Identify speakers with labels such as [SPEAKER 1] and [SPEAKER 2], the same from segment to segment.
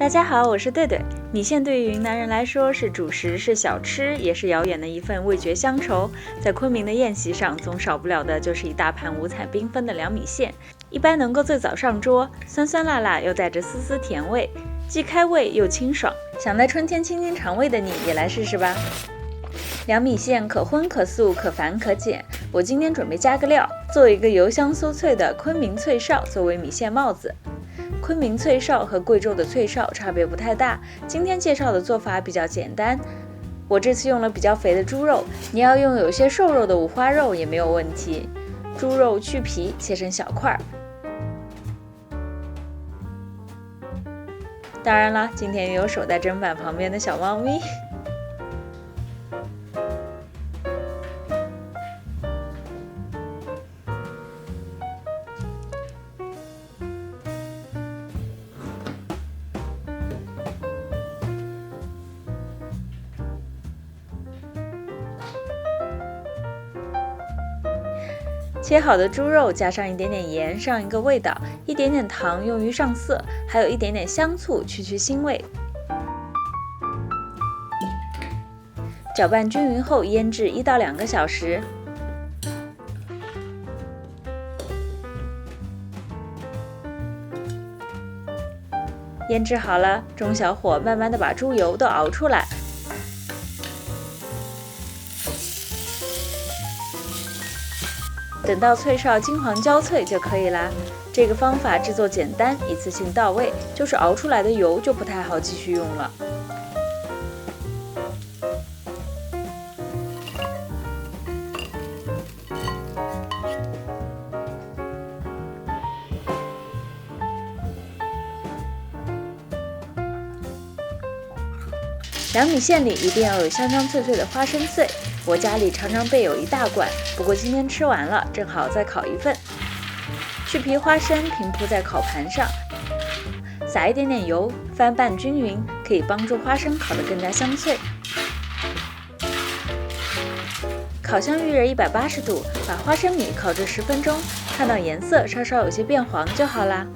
[SPEAKER 1] 大家好，我是对对。米线对于云南人来说是主食，是小吃，也是遥远的一份味觉乡愁。在昆明的宴席上，总少不了的就是一大盘五彩缤纷的凉米线，一般能够最早上桌，酸酸辣辣又带着丝丝甜味，既开胃又清爽。想在春天清清肠胃的你也来试试吧。凉米线可荤可素，可繁可简。我今天准备加个料，做一个油香酥脆的昆明脆哨作为米线帽子。昆明脆哨和贵州的脆哨差别不太大，今天介绍的做法比较简单。我这次用了比较肥的猪肉，你要用有些瘦肉的五花肉也没有问题。猪肉去皮，切成小块。当然了，今天也有守在砧板旁边的小猫咪。切好的猪肉加上一点点盐，上一个味道，一点点糖用于上色，还有一点点香醋去腥味。搅拌均匀后腌制1到2个小时。腌制好了，中小火慢慢的把猪油都熬出来。等到脆哨金黄焦脆就可以啦。这个方法制作简单，一次性到位，就是熬出来的油就不太好继续用了。凉米线里一定要有香香脆脆的花生碎，我家里常常备有一大罐，不过今天吃完了，正好再烤一份。去皮花生平铺在烤盘上，撒一点点油，翻拌均匀，可以帮助花生烤得更加香脆。烤箱预热180度，把花生米烤至10分钟，看到颜色稍稍有些变黄就好啦。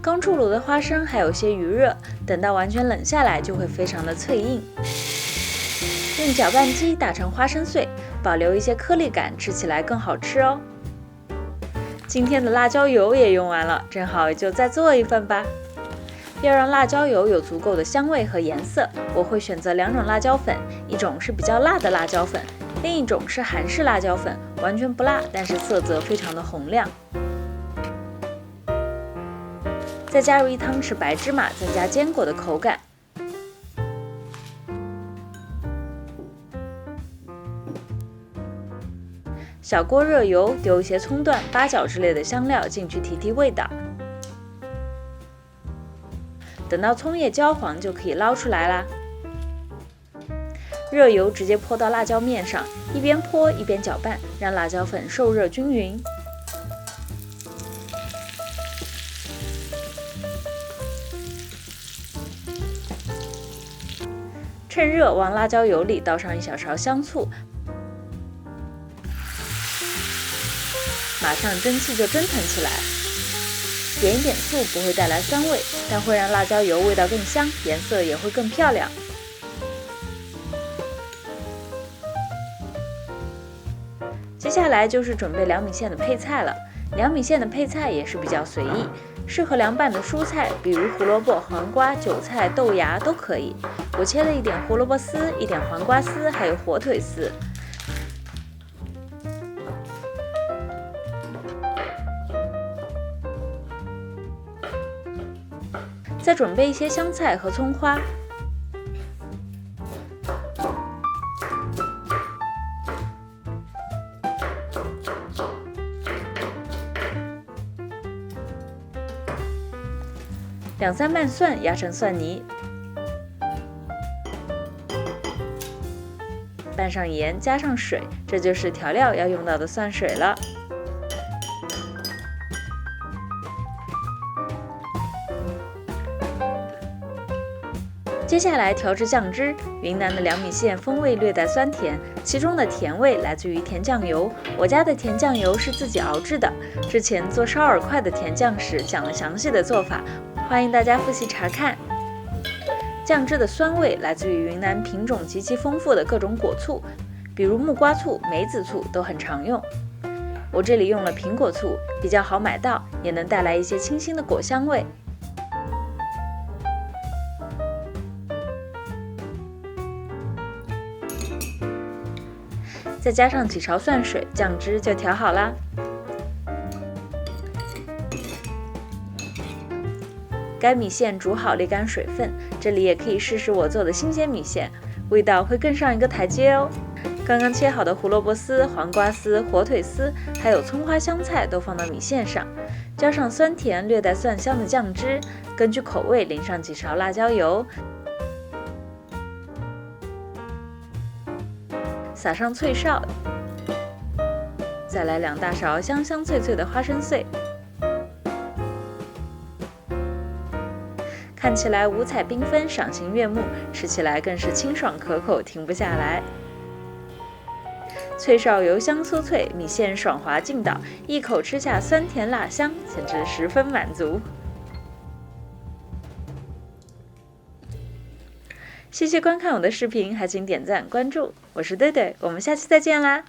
[SPEAKER 1] 刚出炉的花生还有些余热，等到完全冷下来就会非常的脆硬。用搅拌机打成花生碎，保留一些颗粒感，吃起来更好吃哦。今天的辣椒油也用完了，正好就再做一份吧。要让辣椒油有足够的香味和颜色，我会选择2种辣椒粉，一种是比较辣的辣椒粉，另一种是韩式辣椒粉，完全不辣，但是色泽非常的红亮。再加入1汤匙白芝麻，增加坚果的口感。小锅热油，丢一些葱段、八角之类的香料进去提味道。等到葱叶焦黄就可以捞出来啦。热油直接泼到辣椒面上，一边泼一边搅拌，让辣椒粉受热均匀。趁热往辣椒油里倒上1小勺香醋，马上蒸汽就蒸腾起来。点一点醋不会带来酸味，但会让辣椒油味道更香，颜色也会更漂亮。接下来就是准备凉米线的配菜了。凉米线的配菜也是比较随意，适合凉拌的蔬菜，比如胡萝卜、黄瓜、韭菜、豆芽都可以。我切了一点胡萝卜丝，一点黄瓜丝，还有火腿丝。再准备一些香菜和葱花。2、3瓣蒜压成蒜泥，拌上盐，加上水，这就是调料要用到的蒜水了。接下来调制酱汁。云南的凉米线风味略带酸甜，其中的甜味来自于甜酱油。我家的甜酱油是自己熬制的，之前做烧饵块的甜酱时讲了详细的做法，欢迎大家复习查看。酱汁的酸味来自于云南品种极其丰富的各种果醋，比如木瓜醋、梅子醋都很常用。我这里用了苹果醋，比较好买到，也能带来一些清新的果香味。再加上几勺蒜水，酱汁就调好啦。该米线煮好沥干水分，这里也可以试试我做的新鲜米线，味道会更上一个台阶哦。刚刚切好的胡萝卜丝、黄瓜丝、火腿丝，还有葱花香菜都放到米线上，浇上酸甜略带蒜香的酱汁，根据口味淋上几勺辣椒油，撒上脆哨，再来2大勺香香脆脆的花生碎。看起来五彩缤纷，赏心悦目，吃起来更是清爽可口，停不下来。脆哨油香酥脆，米线爽滑劲道，一口吃下酸甜辣香，简直十分满足。谢谢观看我的视频，还请点赞关注，我是对对，我们下期再见啦！